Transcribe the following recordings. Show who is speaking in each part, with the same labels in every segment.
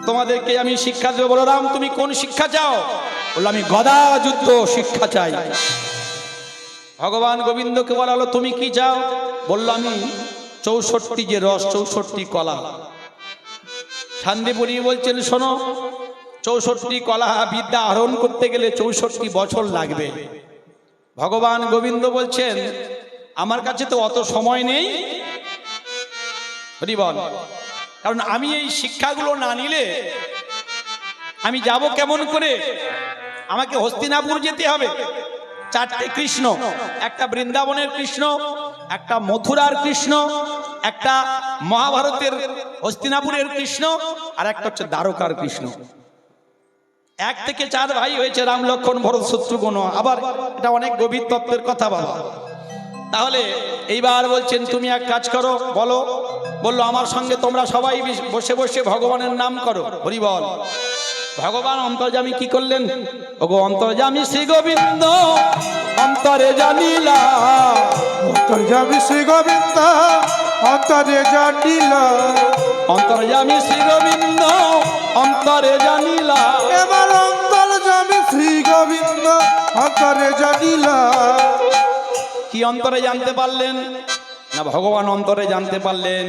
Speaker 1: তোমাদেরকে আমি শিক্ষা দেব। বলরাম তুমি কোন শিক্ষা চাও? বললো আমি গদা যুদ্ধ শিক্ষা চাই। ভগবান গোবিন্দকে বলা হলো তুমি কি চাও? বললো আমি 64 যে রস, 64 কলা। শান্তিপুরী বলছেন শোনো, 64 কলা বিদ্যা আহরণ করতে গেলে 64 বছর লাগবে। ভগবান গোবিন্দ বলছেন আমার কাছে তো অত সময় নেই। হরি বল। কারণ আমি এই শিক্ষাগুলো না নিলে আমি যাব কেমন করে? আমাকে হস্তিনাপুর যেতে হবে। 4টে কৃষ্ণ, একটা বৃন্দাবনের কৃষ্ণ, একটা মথুরার কৃষ্ণ, একটা মহাভারতের হস্তিনাপুরের কৃষ্ণ, আর একটা হচ্ছে দ্বারকার কৃষ্ণ। 1 থেকে 4 ভাই হয়েছে, রাম লক্ষ্মণ ভরত শত্রুঘ্ন। আবার এটা অনেক গভীর তত্ত্বের কথা বাবা। তাহলে এইবার বলছেন তুমি এক কাজ করো, বলো। বললো আমার সঙ্গে তোমরা সবাই বসে বসে ভগবানের নাম করো। হরি বল। ভগবান অন্তর্যামী কি করলেন? ওগো অন্তর্যামী শ্রী গোবিন্দ অন্তরে জানিলা।
Speaker 2: অন্তর্যামী শ্রী গোবিন্দ অন্তরে জানিলা।
Speaker 1: অন্তর্যামী শ্রী গোবিন্দ অন্তরে জানিলা।
Speaker 2: এবার অন্তর্যামী শ্রী গোবিন্দ অন্তরে জানিলা।
Speaker 1: কি অন্তরে জানতে পারলেন? না ভগবান অন্তরে জানতে পারলেন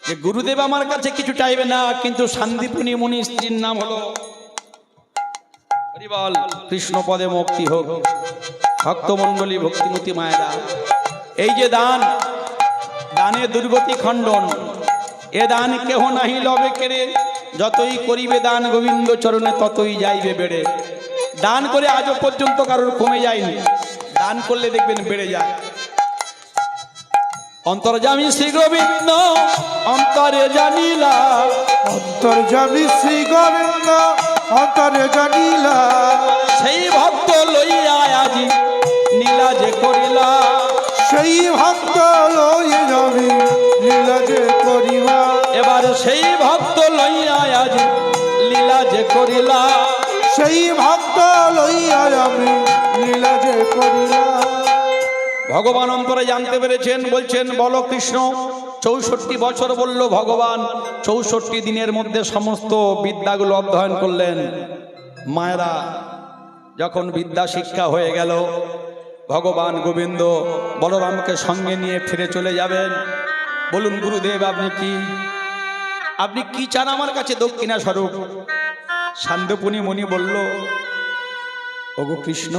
Speaker 1: যে গুরুদেব আমার কাছে কিছু চাইবে না, কিন্তু শান্তিপুনী মুনি স্ত্রীর নাম হলো হরি বল। কৃষ্ণ পদে মুক্তি হোক। ভক্তমণ্ডলী ভক্তিমতী মায়েরা, এই যে দান, দানে দুর্গতি খণ্ডন, এ দান কেহ নাহি লবে কেড়ে। যতই করিবে দান গোবিন্দ চরণে ততই যাইবে বেড়ে। দান করে আজও পর্যন্ত কারোর কমে যায়নি, দান করলে দেখবেন বেড়ে যায়। অন্তর্যামী শ্রী গোবিন্দ অন্তরে জানিলা।
Speaker 2: অন্তর্যামী শ্রী গোবিন্দ অন্তরে জানিলা।
Speaker 1: সেই ভক্ত লইয়া আজি নীলা যে করিলা।
Speaker 2: সেই ভক্ত লইয়া যাবি লীলা যে করিবা।
Speaker 1: এবার সেই ভক্ত লইয়া আজি লীলা যে করিলা।
Speaker 2: সেই ভক্ত লইয়া যাবি লীলা যে করিলা।
Speaker 1: ভগবান অন্তরে জানতে পেরেছেন। বলছেন বলো কৃষ্ণ। 64 বছর বলল ভগবান। 64 দিনের মধ্যে সমস্ত বিদ্যাগুলো অধ্যয়ন করলেন। মায়েরা যখন বিদ্যা শিক্ষা হয়ে গেল, ভগবান গোবিন্দ বলরামকে সঙ্গে নিয়ে ফিরে চলে যাবেন। বলুন গুরুদেব আপনি কি চান আমার কাছে দক্ষিণা স্বরূপ? শান্তপুনী মুনি বলল ওগো কৃষ্ণ,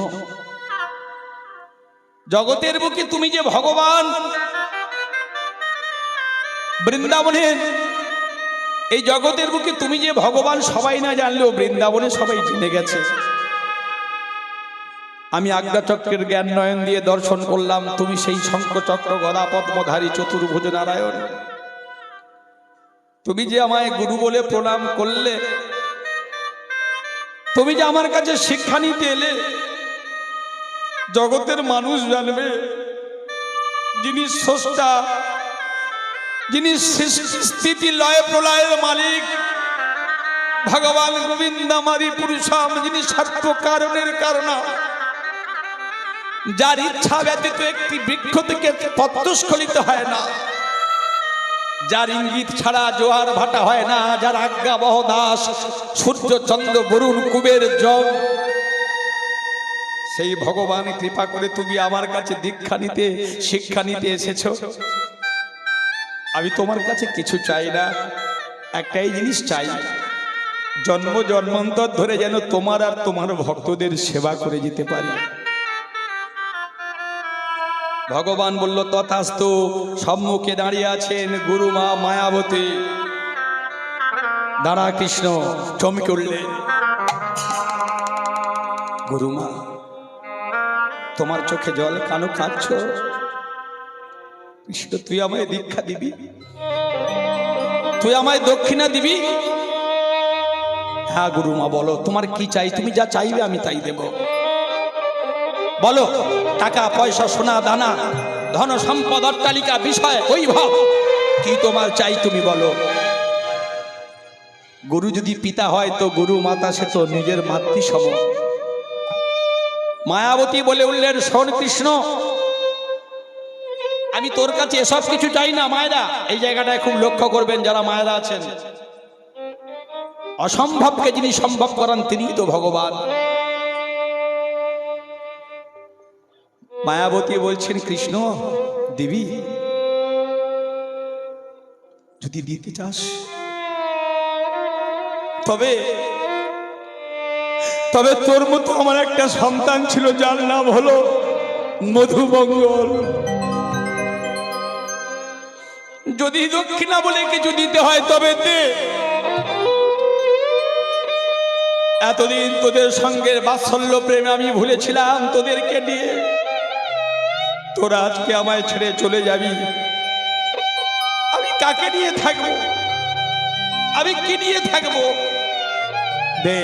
Speaker 1: জগতের বুকে তুমি যে ভগবান, বৃন্দাবনের এই জগতের বুকে তুমি যে ভগবান সবাই না জানলেও বৃন্দাবনে সবাই জেনে গেছে। আমি আজ্ঞা চক্রের জ্ঞান নয়ন দিয়ে দর্শন করলাম, তুমি সেই শঙ্খ চক্র গদা পদ্মধারী চতুর্ভুজ নারায়ণ। তুমি যে আমায় গুরু বলে প্রণাম করলে, তুমি যে আমার কাছে শিক্ষা নিতে এলে, জগতের মানুষ জানবে যিনি স্রষ্টা, যিনি স্থিতি লয় প্রলয়ের মালিক, ভগবান গোবিন্দামারি পুরুষাম, যিনি সর্ব কারণের কারণ, যার ইচ্ছা ব্যতীত একটি বৃক্ষ থেকে পত্রস্খলিত হয় না, যার ইঙ্গিত ছাড়া জোয়ার ভাটা হয় না, যার আজ্ঞাবহ দাস সূর্য চন্দ্র বরুণ কুবের জগ, সেই ভগবান কৃপা করে তুমি আমার কাছে দীক্ষা নিতে শিক্ষা নিতে এসেছ। আমি তোমার কাছে কিছু চাই না, একটাই জিনিস চাই, জন্ম জন্মান্তর ধরে যেন তোমার আর তোমার ভক্তদের সেবা করে যেতে পারি। ভগবান বলল তথাস্তু। সম্মুখে দাঁড়িয়ে আছেন গুরুমা মায়াবতী। দাঁড়া কৃষ্ণ চমকে উঠলেন, গুরুমা তোমার চোখে জল কেন কাঁদছ? কৃষ্ণ তুই আমায় দীক্ষা দিবি, তুই আমায় দক্ষিণা দিবি? হ্যাঁ গুরুমা বলো তোমার কি চাই, তুমি যা চাইবে আমি তাই দেব। বলো, টাকা পয়সা সোনা দানা ধন সম্পদ অট্টালিকা বিষয় বৈভব কি তোমার চাই তুমি বলো। গুরু যদি পিতা হয় তো গুরু মাতা সে তো নিজের মাতৃসম। মায়াবতী বলে উঠলেন শোন কৃষ্ণ, আমি তোর কাছে এসব কিছু চাই না। মায়েরা এই জায়গাটায় খুব লক্ষ্য করবেন, যারা মায়েরা আছেন অসম্ভবকে যিনি সম্ভব করান তিনিই তো ভগবান। মায়াবতী বলছেন, কৃষ্ণ দেবী যদি দিতে চাস তবে তবে তোর মতো আমার একটা সন্তান ছিল, যার নাম হলো মধুমঙ্গল। যদি দক্ষিণা বলে কিছু দিতে হয় তবে দে। এতদিন তোদের সঙ্গে বাৎসল্য প্রেমে আমি ভুলেছিলাম তোদেরকে নিয়ে, তোরা আজকে আমায় ছেড়ে চলে যাবি, আমি কাকে নিয়ে থাকবো? আমি কি নিয়ে থাকবো? দে,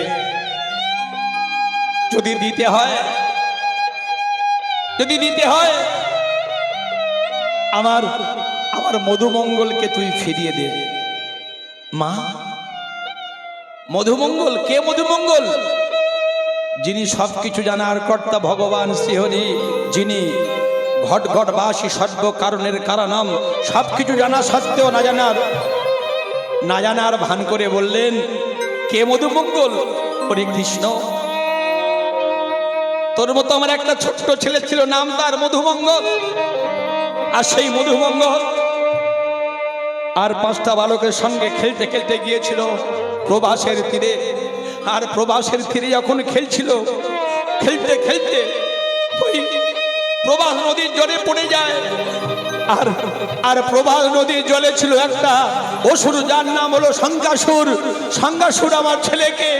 Speaker 1: যদি দিতে হয়, যদি দিতে হয় আমার আমার মধুমঙ্গলকে তুই ফিরিয়ে দে। মা, মধুমঙ্গল কে? মধুমঙ্গল যিনি সবকিছু জানার কর্তা ভগবান শ্রীহরি, যিনি ঘট ঘটবাসী সর্ব কারণের কারণম, সবকিছু জানা সত্ত্বেও না জানার ভান করে বললেন, কে মধুমঙ্গল? ওরে কৃষ্ণ, তোর মতো আমার একটা ছোট্ট ছেলে ছিল, নাম তার মধুমঙ্গল। আর সেই মধুমঙ্গল আর 5টা বালকের সঙ্গে খেলতে খেলতে গিয়েছিল প্রবাসের তীরে। আর প্রবাসের তীরে যখন খেলছিল, খেলতে খেলতে ওই প্রবাস নদীর জলে পড়ে যায়। আর প্রবাস নদীর জলে ছিল একটা অসুর, যার নাম হলো শঙ্কাসুর। শঙ্কাসুর আমার ছেলেকে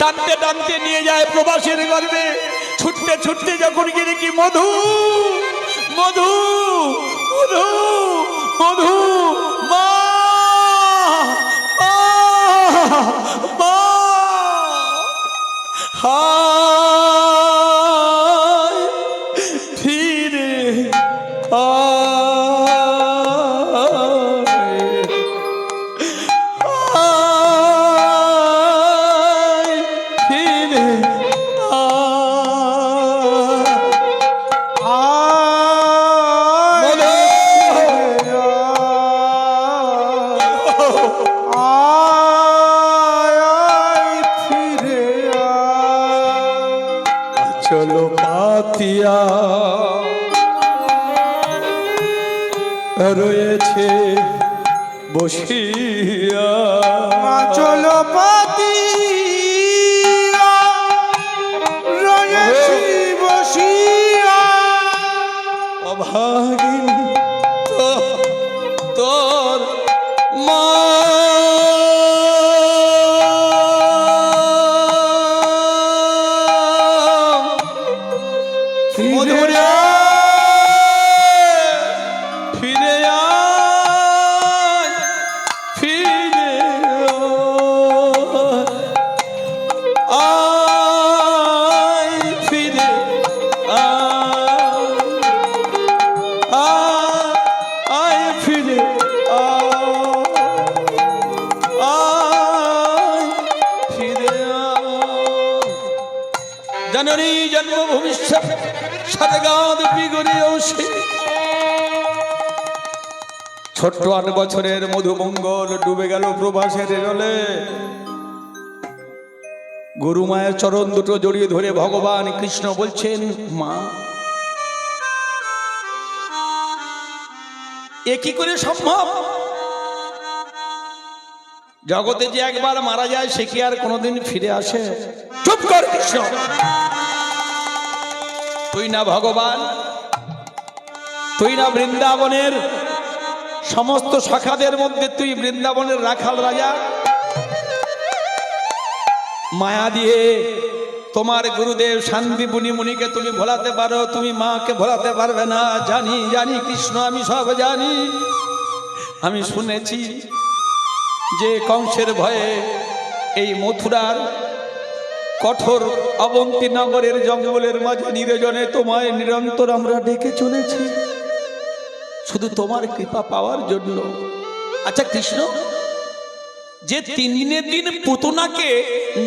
Speaker 1: টানতে টানতে নিয়ে যায় প্রবাসের গর্ভে। ছুটতে ছুটতে যখন গিয়ে দেখি মধু মধু মধু মধু, মা মা, হায় ফিরে চলো পাতিয়া রয়েছে বসিয়া,
Speaker 2: চলো পাতিয়া রয়েছি বসিয়া,
Speaker 1: অভাগিনী তোর মা জননী জন্ম ভবিষ্যৎ সদগাদ বিগড়িয়েও সে। ছোট্ট 8 বছরের মধুমঙ্গল ডুবে গেল প্রবাসের জলে। গুরু মায়ের চরণ দুটো জড়িয়ে ধরে ভগবান কৃষ্ণ বলছেন, মা এ কি করে সম্ভব? জগতে যে একবার মারা যায় সে কি আর কোনোদিন ফিরে আসে? চুপ কর কৃষ্ণ, তুই না ভগবান, তুই না বৃন্দাবনের সমস্ত শাখাদের মধ্যে তুই বৃন্দাবনের রাখাল রাজা। মায়া দিয়ে তোমার গুরুদেব শান্তি মুনিকে তুমি ভোলাতে পারো, তুমি মাকে ভোলাতে পারবে না। জানি জানি কৃষ্ণ, আমি সব জানি। আমি শুনেছি যে কংসের ভয়ে এই মথুরার কঠোর অবন্তী নগরের জঙ্গলের মাঝে নির্জনে তোমায় নিরন্তর আমরা ডেকে চলেছি শুধু তোমার কৃপা পাওয়ার জন্য। আচ্ছা কৃষ্ণ, যে 3 দিনের দিন পুতনাকে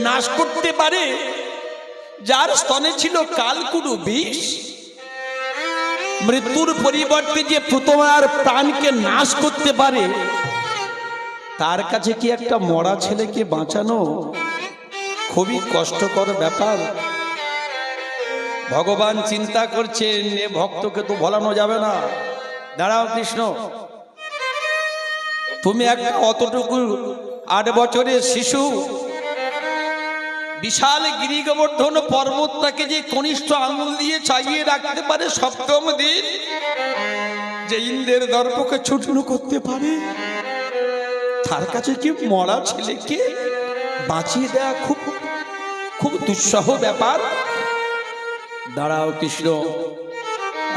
Speaker 1: নাশ করতে পারে, যার স্তনে ছিল কালকুডু বিষ, মৃত্যুর পরিবর্তে যে পুতনার প্রাণকে নাশ করতে পারে, তার কাছে কি একটা মরা ছেলেকে বাঁচানো খুবই কষ্টকর ব্যাপার। ভগবান চিন্তা করছেন এ ভক্তকে তো ভোলানো যাবে না। দাঁড়াও কৃষ্ণ, তুমি একটা অতটুকু 8 বছরের শিশু, বিশাল গিরিগোবর্ধন পর্বতটাকে যে কনিষ্ঠ আঙুল দিয়ে চাগিয়ে রাখতে পারে সপ্তম দিন, যে ইন্দ্রের দর্পকে চূর্ণ করতে পারে, তার কাছে কি মরা ছেলেকে বাঁচিয়ে দেয়া খুব খুব দুঃসহ ব্যাপার। দাঁড়াও কৃষ্ণ,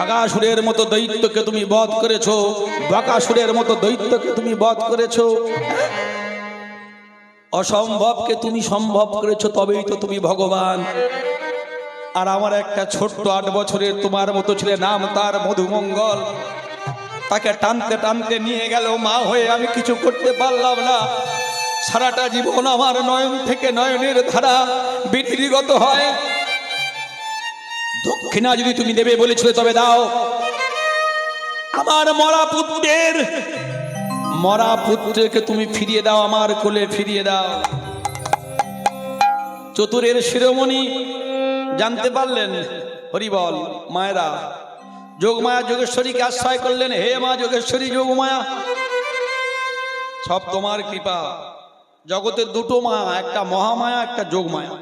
Speaker 1: আগাসুরের মতো দৈত্যকে তুমি বধ করেছো, বকাসুরের মতো দৈত্যকে তুমি বধ করেছো, অসম্ভবকে তুমি সম্ভব করেছো, তবেই তো তুমি ভগবান। আর আমার একটা ছোট্ট 8 বছরের তোমার মতো ছেলে, নাম তার মধুমঙ্গল, তাকে টানতে টানতে নিয়ে গেল মা হয়ে, আমি কিছু করতে পারলাম না। সারাটা জীবন আমার নয়ন থেকে নয়নের ধারা বিনির্গত হয়। দক্ষিণা যদি তুমি দেবে বলেছিলে তবে দাও। আমার মরা পুত্রকে তুমি ফিরিয়ে দাও, আমার কোলে ফিরিয়ে দাও। চতুরের শিরোমণি জানতে পারলেন, হরিবল। মায়েরা যোগমায়া যোগেশ্বরীকে আশ্রয় করলেন, হে মা যোগেশ্বরী যোগমায়া, সব তোমার কৃপা। জগতের 2টো মা, একটা মহামায়া, একটা যোগমায়া।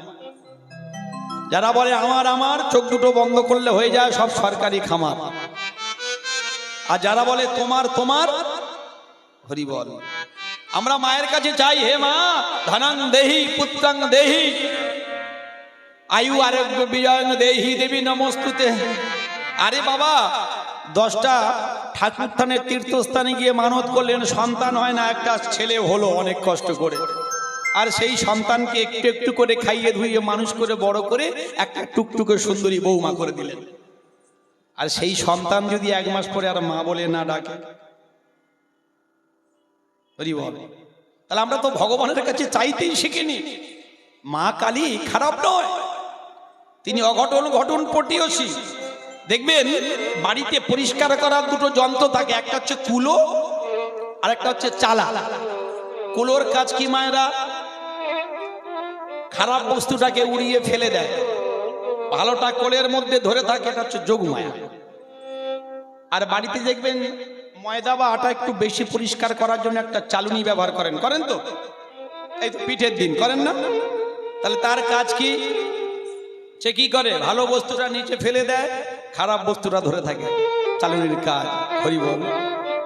Speaker 1: যারা বলে আমার চোখ দুটো বন্ধ করলে হয়ে যায় সব সরকারি খামার, আর যারা বলে তোমার হরি বল। আমরা মায়ের কাছে চাই, হে মা ধনং দেহি পুত্রং দেহি আয়ু আরোগ্য বিজয়ং দেহি দেবী নমস্তুতে। আরে বাবা, 10টা ঠাকুর থানের তীর্থস্থানে গিয়ে মানত করলেন, সন্তান হয় না, একটা ছেলে হলো অনেক কষ্ট করে। আর সেই সন্তানকে একটু একটু করে খাইয়ে ধুইয়ে মানুষ করে বড় করে একটা টুকটুকে সুন্দরী বৌমা করে দিলেন। আর সেই সন্তান যদি 1 মাস পরে আর মা বলে না ডাকে, তাহলে আমরা তো ভগবানের কাছে চাইতেই শিখিনি। মা কালী খারাপ নয়, তিনি অঘটন ঘটন পটিয়সী। দেখবেন বাড়িতে পরিষ্কার করার 2টো যন্ত্র থাকে, একটা হচ্ছে কুলো আর একটা হচ্ছে চালা। কুলোর কাজ কি মায়েরা? খারাপ বস্তুটাকে উড়িয়ে ফেলে দেয়, ভালোটা কোলের মধ্যে ধরে থাকে, এটা হচ্ছে যোগমায়া। আর বাড়িতে দেখবেন ময়দা বা আটা একটু বেশি পরিষ্কার করার জন্য একটা চালুনি ব্যবহার করেন তো, এই তো পিঠের দিন করেন না? তাহলে তার কাজ কি? সে কি করে? ভালো বস্তুটা নিচে ফেলে দেয়, খারাপ বস্তুটা ধরে থাকে, চালুনির কাজ। হরিবল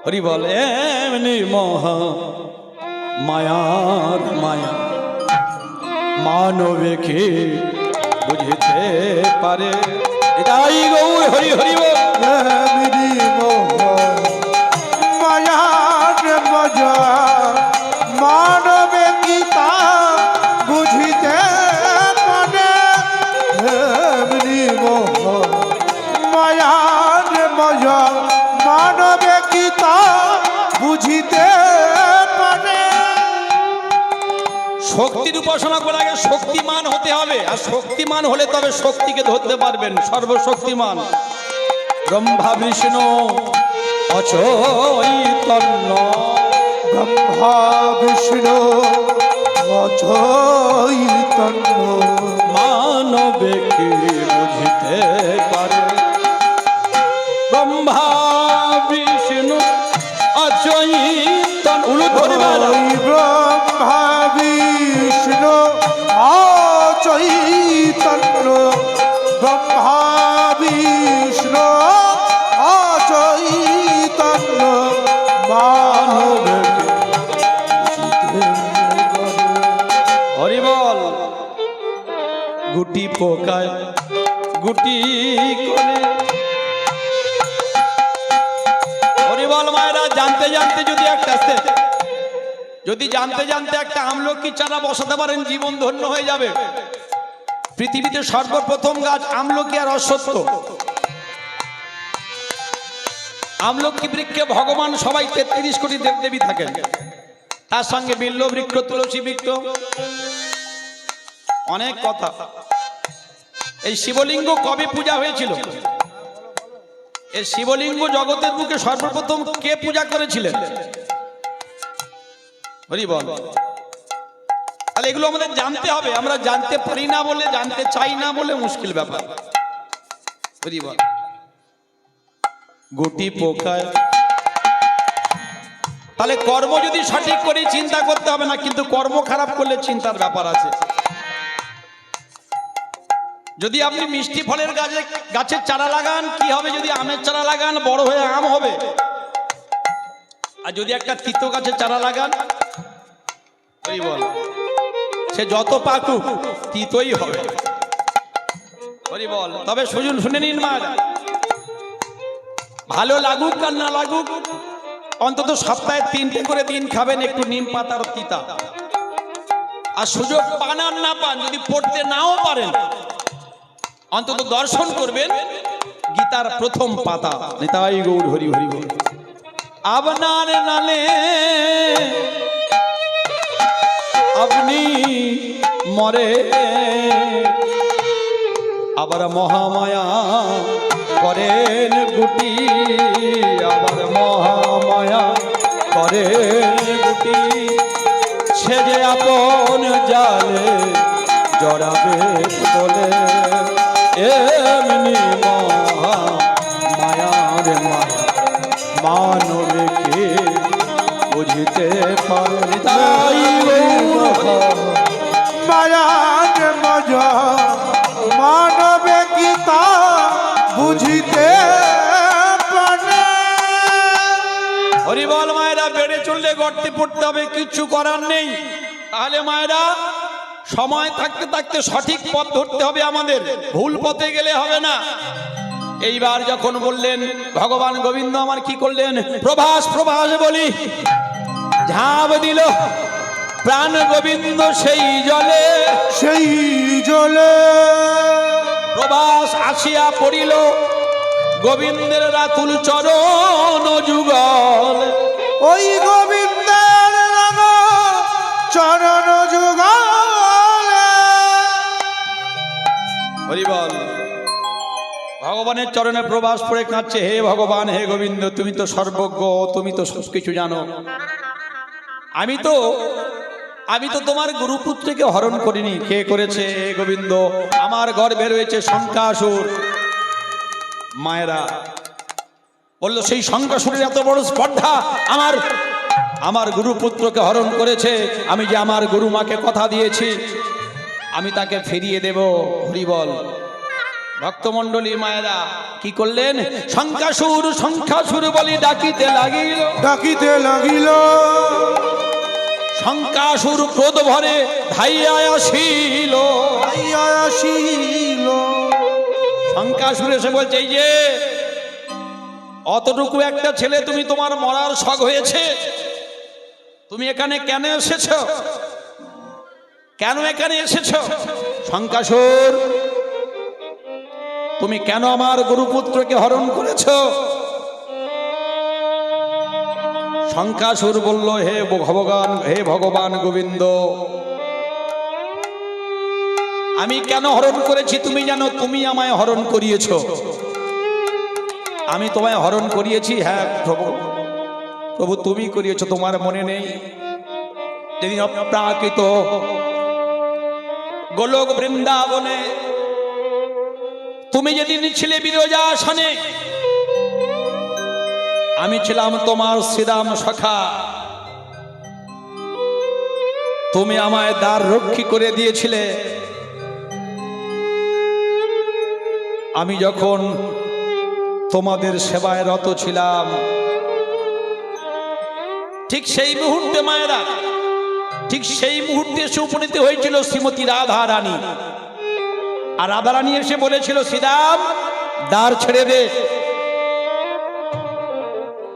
Speaker 1: হরিবল। এমনি মহা মায়ার মায়া মানবকে বুঝতে পারে, এটাই গৌর হরি হরি বল।
Speaker 2: এমনি মহা মায়ার মজা মানবে কি তা বুঝিতে পারে। এমনি মহা মায়ার মজা মানবে কি তা বুঝিতে পারে।
Speaker 1: শক্তির উপাসনা করে আগে শক্তিমান হতে হবে, আর শক্তিমান হলে তবে শক্তিকে ধরতে পারবেন। সর্বশক্তিমান ব্রহ্মা বিষ্ণু অচৈতন্য,
Speaker 2: ব্রহ্মা বিষ্ণু অচৈতন্য
Speaker 1: মানবে কি বুঝিতে পারে। ব্রহ্মা বিষ্ণু অচৈতন্য,
Speaker 2: ব্রহ্মা বিষ্ণু অচৈতন্য, ব্রহ্মা বিষ্ণু অচৈতন্য মানবে
Speaker 1: হরি বল। গুটি পোকায় গুটি করে, হরি বল। মায়েরা জানতে জানতে একটা আমলকি চারা বসাতে পারেন, জীবন ধন্য হয়ে যাবে। পৃথিবীতে সর্বপ্রথম গাছ আমলকি আর অশ্বত্থ। আমলকি বৃক্ষে ভগবান সবাই 33 কোটি দেবদেবী থাকেন, তার সঙ্গে বিল্ল বৃক্ষ, তুলসী বৃক্ষ, অনেক কথা। এই শিবলিঙ্গ কবে পূজা হয়েছিল? এই শিবলিঙ্গ জগতের বুকে সর্বপ্রথম কে পূজা করেছিলেন? হরি বল। তাহলে এগুলো আমাদের জানতে হবে, আমরা জানতে পারি না বলে, জানতে চাই না বলে মুশকিল ব্যাপার। হরি বল। গুটি পোকায়, তাহলে কর্ম যদি সঠিক করে চিন্তা করতে হবে না, কিন্তু কর্ম খারাপ করলে চিন্তার ব্যাপার আছে। যদি আপনি মিষ্টি ফলের গাছের চারা লাগান, কি হবে? যদি আমের চারা লাগান, বড় হয়ে আম হবে। আর যদি একটা তিতো গাছের চারা লাগান, হরি বল, সে যত পাকুক তিতোই হবে। হরি বল। তবে সুজন শুনে নিন মা, ভালো লাগুক আর না লাগুক, অন্তত সপ্তাহে 3টে করে দিন খাবেন একটু নিম পাতার তিতা। আর সুযোগ পান আর না পান, যদি পড়তে নাও পারেন, অন্তত দর্শন করবেন গীতার প্রথম পাতা। নিতাই গৌর হরি হরি বল। আপনার নালে আপনি মরে, আবার মহামায়া করেন গুটি, আবার মহামায়া করেন গুটি। সে যে আপন জালে জড়াবে বলে, এমনি মহামায়ার মায়া মানবকে বুঝিতে পারে। তাই
Speaker 2: মায়ার মজা মানবে কি তা বুঝিতে পারে।
Speaker 1: হরি বল। মায়েরা, বেড়ে চললে গর্তে পড়তে হবে, কিচ্ছু করার নেই। তাহলে মায়েরা, সময় থাকতে থাকতে সঠিক পথ ধরতে হবে আমাদের, ভুল পথে গেলে হবে না। এইবার যখন বললেন ভগবান গোবিন্দ আমার কি করলেন, প্রভাস প্রভাস বলি ঝাঁপ দিল প্রাণ গোবিন্দ সেই জলে,
Speaker 2: সেই জলে
Speaker 1: প্রভাস আসিয়া পড়িল গোবিন্দের রাতুল চরণ যুগল।
Speaker 2: ওই গোবিন্দের রাগ চরণ যুগল।
Speaker 1: হরি বল। ভগবানের চরণে প্রভাস পড়ে কাঁদছে, হে ভগবান, হে গোবিন্দ, তুমি তো সর্বজ্ঞ, তুমি তো সব কিছু জানো। আমি তো তোমার গুরুপুত্রকে হরণ করিনি। কে করেছে? হে গোবিন্দ, আমার গর্ভে রয়েছে শঙ্কাসুর। মায়েরা বলল, সেই শঙ্কাসুরের এত বড় স্পর্ধা, আমার গুরুপুত্রকে হরণ করেছে। আমি যে আমার গুরুমাকে কথা দিয়েছি আমি তাকে ফিরিয়ে দেব। হরি বল। ভক্তমণ্ডলী মায়েরা কি করলেন? শঙ্কাসুর শঙ্কাসুর বলি ডাকিতে লাগিল,
Speaker 2: ডাকিতে লাগিল।
Speaker 1: শঙ্কাসুর ক্রোধ ভরে ধাইয়া আসিল,
Speaker 2: আসিল।
Speaker 1: শঙ্কাসুর এসে বলছে, এই যে অতটুকু একটা ছেলে, তুমি তোমার মরার শখ হয়েছে, তুমি এখানে কেন এসেছ? কেন এখানে এসেছ? শঙ্কাসুর, তুমি কেন আমার গুরুপুত্রকে হরণ করেছ? শঙ্কাসুর বলল, হে ভগবান গোবিন্দ, আমি কেন হরণ করেছি তুমি জানো? তুমি আমায় হরণ করিয়েছ। আমি তোমায় হরণ করিয়েছি? হ্যাঁ প্রভু, প্রভু তুমি করিয়েছ। তোমার মনে নেই যেদিন অপ্রাকৃত গোলক বৃন্দাবনে তুমি যেদিন ছিলে বিরজাসনে, আমি ছিলাম তোমার শ্রীরাম সখা, তুমি আমায় দ্বার রক্ষী করে দিয়েছিলে। আমি যখন তোমাদের সেবায় রত ছিলাম, ঠিক সেই মুহূর্তে মায়েরা, ঠিক সেই মুহূর্তে এসে উপনীত হয়েছিল শ্রীমতী রাধা রানী। আর রাধা রানী এসে বলেছিল, শ্রীরাম দ্বার ছেড়ে দে,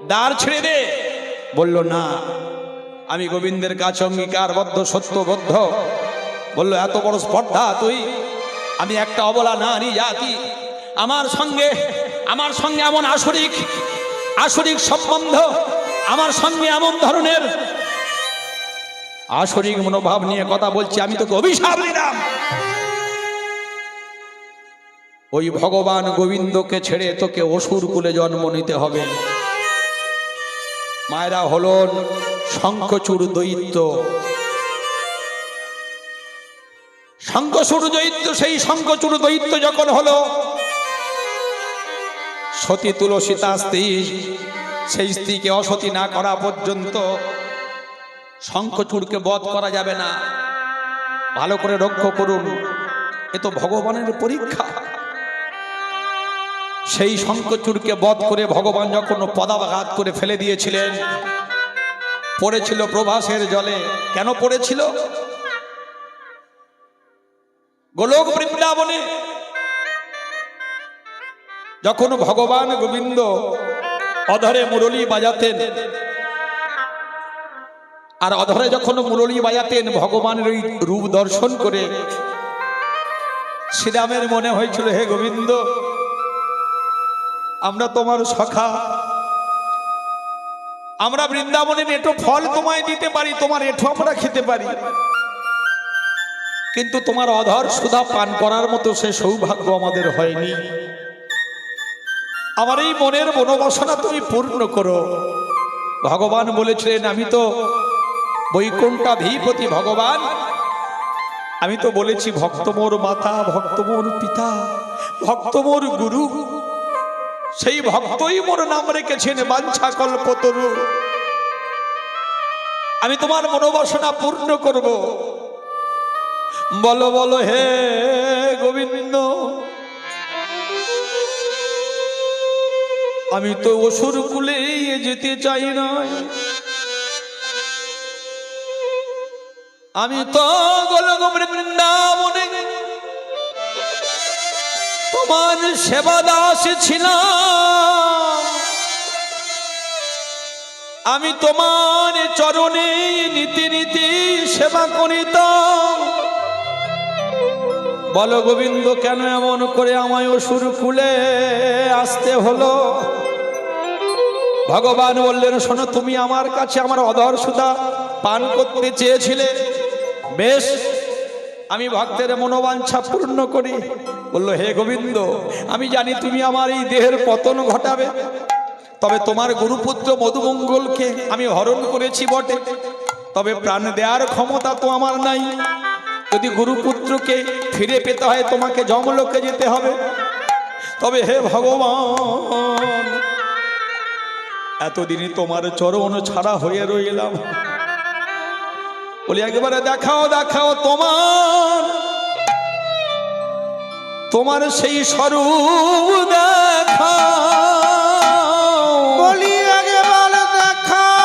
Speaker 1: দ্বার ছেড়ে দে। বলল, না, আমি গোবিন্দের কাছে অঙ্গীকারবদ্ধ, সত্যবদ্ধ। বলল, এত বড় স্পর্ধা তুই? আমি একটা অবলা নারী জাতি, আমার সঙ্গে এমন আসরিক সম্বন্ধ, আমার সঙ্গে এমন ধরনের আসরিক মনোভাব নিয়ে কথা বলছি, আমি তোকে অভিশাপ দিলাম। ওই ভগবান গোবিন্দকে ছেড়ে তোকে অসুর কুলে জন্ম নিতে হবে। মায়েরা হলেন শঙ্খচূড় দৈত্য। শঙ্খচূড় দৈত্য, সেই শঙ্খচূড় দৈত্য যখন হলো, সতী তুলসী তার স্ত্রী, সেই স্ত্রীকে অসতী না করা পর্যন্ত শঙ্খচূড়কে বধ করা যাবে না। ভালো করে লক্ষ্য করুন, এ তো ভগবানের পরীক্ষা। সেই শঙ্খচূড়কে বধ করে ভগবান যখন পদাঘাত করে ফেলে দিয়েছিলেন, পড়েছিল প্রভাসের জলে। কেন পড়েছিল? গোলক বৃন্দাবনে যখন ভগবান গোবিন্দ অধরে মুরলী বাজাতেন, আর অধরে যখন মুরলী বাজাতেন, ভগবানের ওই রূপ দর্শন করে শ্রীরামের মনে হয়েছিল, হে গোবিন্দ, আমরা তোমার সখা, আমরা বৃন্দাবনের এঁটো ফল তোমায় দিতে পারি, তোমার এঁটো আমরা খেতে পারি, কিন্তু তোমার অধর সুধা পান করার মতো সে সৌভাগ্য আমাদের হয়নি। আমার এই মনের মনোবাসনা তুমি পূর্ণ করো। ভগবান বলেছিলেন, আমি তো বৈকুণ্ঠাধিপতি ভগবান, আমি তো বলেছি ভক্ত মোর মাতা, ভক্ত মোর পিতা, ভক্ত মোর গুরু, সেই ভক্তই মোর নাম রেখেছেন বাঞ্ছা কল্পতরু। আমি তোমার মনোবাসনা পূর্ণ করব। বলো বলো হে গোবিন্দ, আমি তো অসুর কুলে যেতে চাই না, আমি তো গোলক বৃন্দাবনে তোমার সেবা দাস ছিলাম, আমি তোমার চরণে নীতি নীতি সেবা করিতাম। বলো গোবিন্দ, কেন এমন করে আমায় অসুর কুলে আসতে হলো? ভগবান বললেন, শোনো, তুমি আমার কাছে আমার অধর সুধা পান করতে চেয়েছিলে, বেশ, আমি ভক্তের মনোবাঞ্ছা পূর্ণ করি। বলল, হে গোবিন্দ, আমি জানি তুমি আমার এই দেহের পতন ঘটাবে, তবে তোমার গুরুপুত্র মধুমঙ্গলকে আমি হরণ করেছি বটে, তবে প্রাণ দেওয়ার ক্ষমতা তো আমার নাই। যদি গুরুপুত্রকে ফিরে পেতে হয় তোমাকে যমলোকে যেতে হবে। তবে হে ভগবান, এতদিনই তোমার চরণ ছাড়া হয়ে রইলাম, বলি একেবারে দেখাও দেখাও তোমার সেই স্বরূপ দেখাও,
Speaker 2: বলি একেবারে দেখাও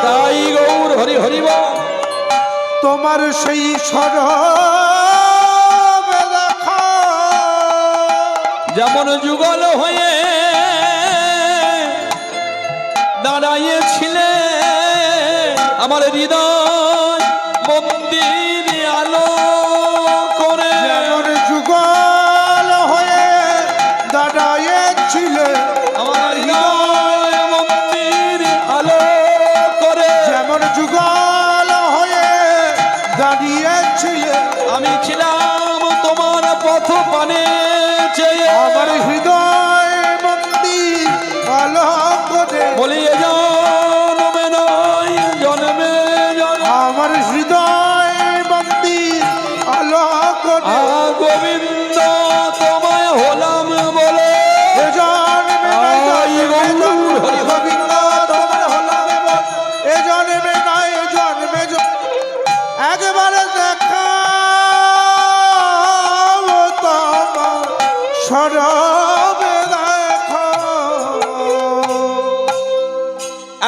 Speaker 1: তাই গৌর হরি হরি বল।
Speaker 2: তোমার সেই স্বরূপ দেখাও,
Speaker 1: যেমন যুগল হয়ে দাঁড়াইয়েছিলে আমার হৃদয় মন্দির আলো করে,
Speaker 2: যেমন যুগল হয়ে দাঁড়াইয়েছিলে
Speaker 1: আমার হৃদয় মন্দির আলো করে,
Speaker 2: যেমন যুগল হয়ে দাঁড়িয়েছিলে
Speaker 1: আমি ছিলাম তোমার পথ পানে চেয়ে,
Speaker 2: আমার হৃদয় মন্দির আলো করে,
Speaker 1: বলি এ জন্মে নয় জন্মে জন্মে
Speaker 2: আমার হৃদয় মন্দির আলো করে,
Speaker 1: গোবিন্দ তোমায় হলাম বলে,
Speaker 2: এ জন্মে নয় জন্মে
Speaker 1: হরি
Speaker 2: গোবিন্দ তোমার হলাম বল, এ জন্মে নয় জন্মে একেবারে দেখাও তোমার স্বরূপে দেখাও।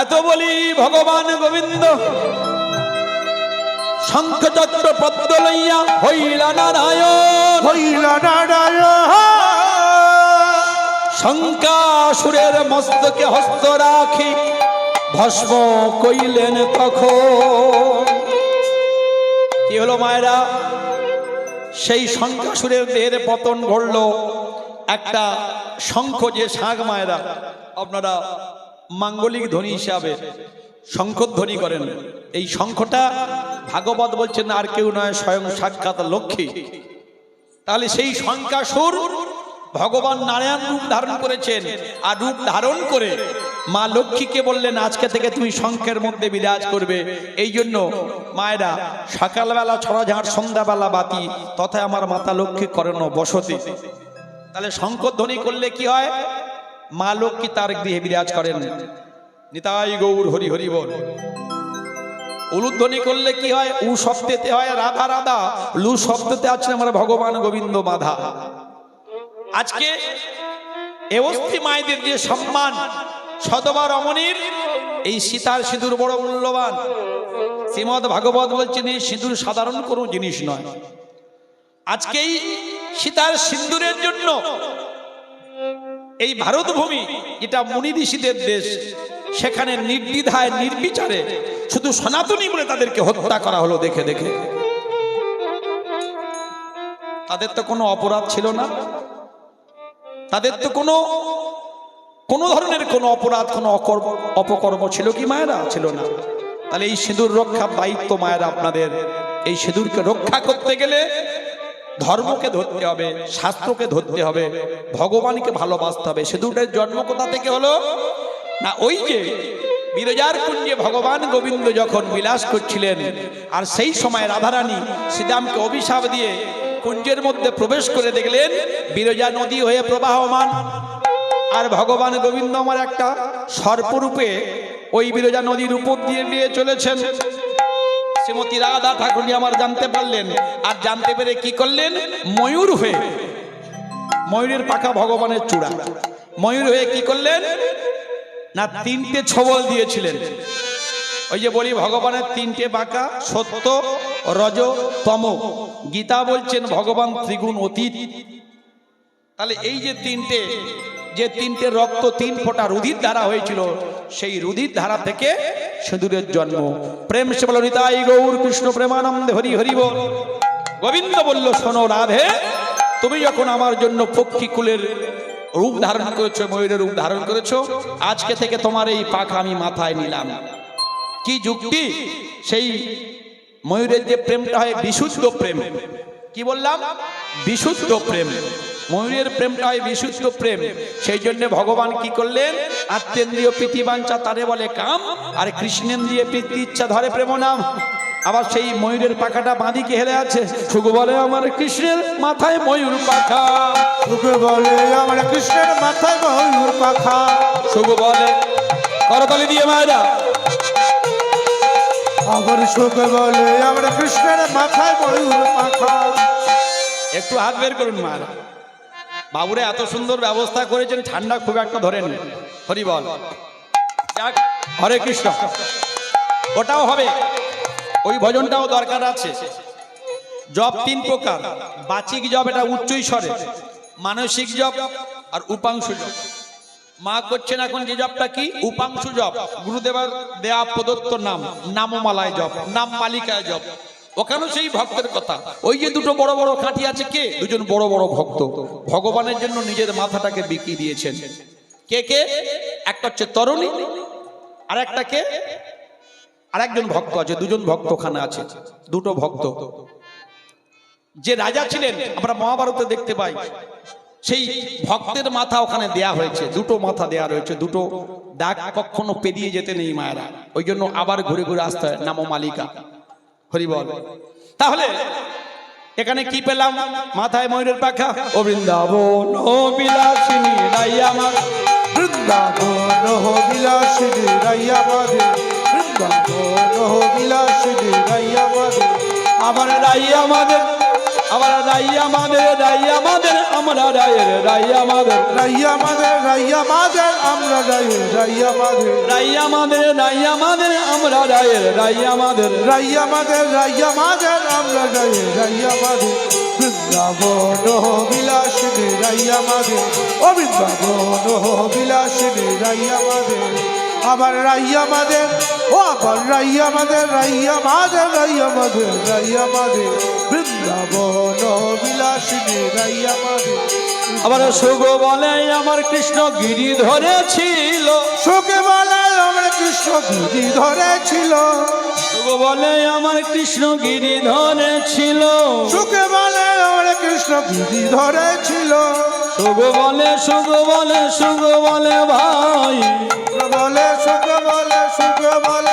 Speaker 1: এত বলি ভগবান গোবিন্দ শঙ্খ চক্র পদ্ম লইয়া হইলা নারায়ণ,
Speaker 2: হইলা নারায়ণ,
Speaker 1: শঙ্কাসুরের মস্তকে হস্ত রাখি ভস্ম কইলেন তখন। কি হলো মায়েরা? সেই শঙ্কাসুরের দেহের পতন ঘটল। একটা শঙ্খ, যে শাঁখ মায়েরা আপনারা মাঙ্গলিক ধ্বনি হিসাবে শঙ্খধ্বনি করেন, এই শঙ্খটা ভাগবত বলছেন আর কেউ নয়, স্বয়ং সাক্ষাৎ লক্ষ্মী। তাহলে সেই শঙ্কাসুর ভগবান নারায়ণ রূপ ধারণ করেছেন, আর রূপ ধারণ করে মা লক্ষ্মীকে বললেন আজকে থেকে তুমি শঙ্খের মধ্যে বিরাজ করবে। এই জন্য মায়েরা সকালবেলা ছড়াঝাড়, সন্ধ্যাবেলা বাতি, তথা আমার মাতা লক্ষ্মী করেন বসতি। তাহলে শঙ্খধ্বনি করলে কি হয়? মা লক্ষ্মী তার গৃহে বিরাজ করেন। নিতাই গৌর হরি হরি বল। উলুধ্বনি করলে কি হয়? উ শব্দেতে হয় রাধা রাধা, লু শব্দতে আছে আমার ভগবান গোবিন্দ মাধা। আজকে এবস্তি মায়েদের যে সম্মান, সদবা রমণীর এই সীতার সিঁদুর বড় মূল্যবান। শ্রীমদ ভাগবত বলছেন এই সিঁদুর সাধারণ কোনো জিনিস নয়। আজকে এই সীতার সিঁদুরের জন্য এই ভারত ভূমি, যেটা মুনি ঋষিদের দেশ, সেখানে নির্দ্বিধায় নির্বিচারে শুধু সনাতনী বলে তাদেরকে হত্যা করা হলো। দেখে দেখে তাদের তো কোনো অপরাধ ছিল না, তাদের তো কোনো ধরনের কোনো অপরাধ, কোনো অপকর্ম ছিল কি মায়েরা? ছিল না। তাহলে এই সিঁদুর রক্ষার দায়িত্ব মায়েরা আপনাদের। এই সিঁদুরকে রক্ষা করতে গেলে ধর্মকে ধরতে হবে, শাস্ত্রকে ধরতে হবে, ভগবানকে ভালোবাসতে হবে। সিঁদুরের জন্ম কোথা থেকে হলো না? ওই যে বিরজার কুঞ্জে ভগবান গোবিন্দ যখন বিলাস করছিলেন, আর সেই সময় রাধারানী শ্রীরামকে অভিশাপ দিয়ে কুঞ্জের মধ্যে প্রবেশ করে দেখলেন বিরজা নদী হয়ে প্রবাহমান, আর ভগবান গোবিন্দ আমার একটা সর্পরূপে ওই বিরজা নদীর উপর দিয়ে নিয়ে চলেছেন। শ্রীমতী রাধা ঠাকুরী আমার জানতে পারলেন, আর জানতে পেরে কি করলেন? ময়ূর হয়ে, ময়ূরের পাখা ভগবানের চূড়া, ময়ূর হয়ে কি করলেন না তিনটে ছবল দিয়েছিলেন। ওই যে বলি ভগবানের তিনটে বাঁকা, সত্য, রজ, তম। গীতা বলছেন ভগবান ত্রিগুণ অতীত। তাহলে এই যে তিনটে রক্ত, 3 ফোঁটা রুধির ধারা হয়েছিল, সেই রুধির ধারা থেকে সিঁদুরের জন্ম। প্রেম সে বলো নিতাই গৌর কৃষ্ণ প্রেমানন্দে হরি হরি বল। গোবিন্দ বলল শোনো রাধে, তুমি যখন আমার জন্য পক্ষী কুলের রূপ ধারণ করেছো, ময়ূরের রূপ ধারণ করেছো, আজকে থেকে তোমার এই পাখা আমি মাথায় নিলাম। কি যুক্তি? সেই ময়ূরের যে প্রেমটা হয় বিশুদ্ধ প্রেম। কি বললাম? বিশুদ্ধ প্রেম। ময়ূরের প্রেমটা হয় বিশুদ্ধ প্রেম। সেই জন্য ভগবান কি করলেন? আত্মেন্দ্রিয় প্রীতি বাঞ্ছা তারে বলে কাম, আর কৃষ্ণেন্দ্রিয় প্রীতি ইচ্ছা ধরে প্রেম নাম। আবার সেই ময়ূরের পাখাটা বাঁদিকে হেলে আছে। সুখ বলে আমার কৃষ্ণের মাথায় ময়ূর পাখা,
Speaker 2: সুখ বলে আমার কৃষ্ণের মাথায় ময়ূর পাখা।
Speaker 1: সুখ বলে করতালি দিয়ে মায়েরা,
Speaker 2: আবার সুখ বলে আমার কৃষ্ণের মাথায় ময়ূর পাখা।
Speaker 1: একটু হাত বের করুন মায়েরা। বাবুরে এত সুন্দর ব্যবস্থা করেছেন, ঠান্ডা খুব একটা ধরেন। হরি বল, হরে কৃষ্ণ। ওটাও হবে, ওই ভজনটাও দরকার আছে। জপ 3 প্রকার। বাচিক জপ, এটা উচ্চ স্বরে, মানসিক জপ আর উপাংশু জপ। মা করছেন এখন যে জপটা কি? উপাংশু জপ। গুরুদেবের দেয়া প্রদত্ত নাম, নামমালায় জপ, নাম মালিকায় জপ। ওখানেও সেই ভক্তের কথা। ওই যে দুটো বড় বড় কাঠি আছে, কে? দুজন বড় বড় ভক্ত ভগবানের জন্য নিজের মাথাটাকে বিক্রি দিয়েছেন। কে কে? একটা হচ্ছে তরুণী, আর একটা কে? আর একজন ভক্ত আছে। দুজন ভক্ত ওখানে আছে, দুটো ভক্ত। যে রাজা ছিলেন আমরা মহাভারতে দেখতে পাই, সেই ভক্তের মাথা ওখানে দেয়া হয়েছে, দুটো মাথা দেয়া রয়েছে। দুটো দাগ কখনো পেরিয়ে যেতে নেই মায়েরা, ওই জন্য আবার ঘুরে ঘুরে আসতে হয়। নাম মালিকা, হরি বল। তাহলে এখানে কি পেলাম? মাথায় ময়ূরের পাখা। ও বৃন্দাবন ও বিলাসিনী রাইয়া মা,
Speaker 2: বৃন্দাবন হো বিলাসিনী রাইয়া মাধে, বৃন্দাবন হো বিলাসিনী রাইয়া মাধে।
Speaker 1: আবার রাইয়া মাদের, আবার রাইয়া মাদের, রাইয়া মাদের আমরা রায়ের, রাইয়া মাদের,
Speaker 2: রাইয়া মাধে, রাইয়া মাধে আমরা রায়ের, রাইয়া মাধে,
Speaker 1: রাইয়া মাদের, রাইয়া মাদের আমরা রায়ের, রাইয়া মাদের,
Speaker 2: রাইয়া মাধে, রাইয়া মাধে আমরা রায়ের, রাইয়া মাধে। বৃন্দাবন হো বিলাসিনী রাইয়া মাধে, ও বৃন্দাবন হো বিলাসিনী রাইয়া মাধে। আবার রাইয়া মাধে, ও আবার রাইয়া মাধে, রাইয়া মাধে, রাইয়া মাধে, রাইয়া মাধে। বৃন্দাবন হো বিলাসিনী রাইয়া মাধে।
Speaker 1: আবার সুগ বলে আমার কৃষ্ণ গিরি ধরেছিল,
Speaker 2: সুখে বলে আমার কৃষ্ণ গিরি ধরেছিল,
Speaker 1: সুগ বলে আমার কৃষ্ণ গিরি ধরেছিল,
Speaker 2: সুখে বলে আমার কৃষ্ণ গিরি ধরেছিল,
Speaker 1: সুখ বলে সুখ বলে সুখ বলে ভাই
Speaker 2: বলে সুখ বলে সুখ বলে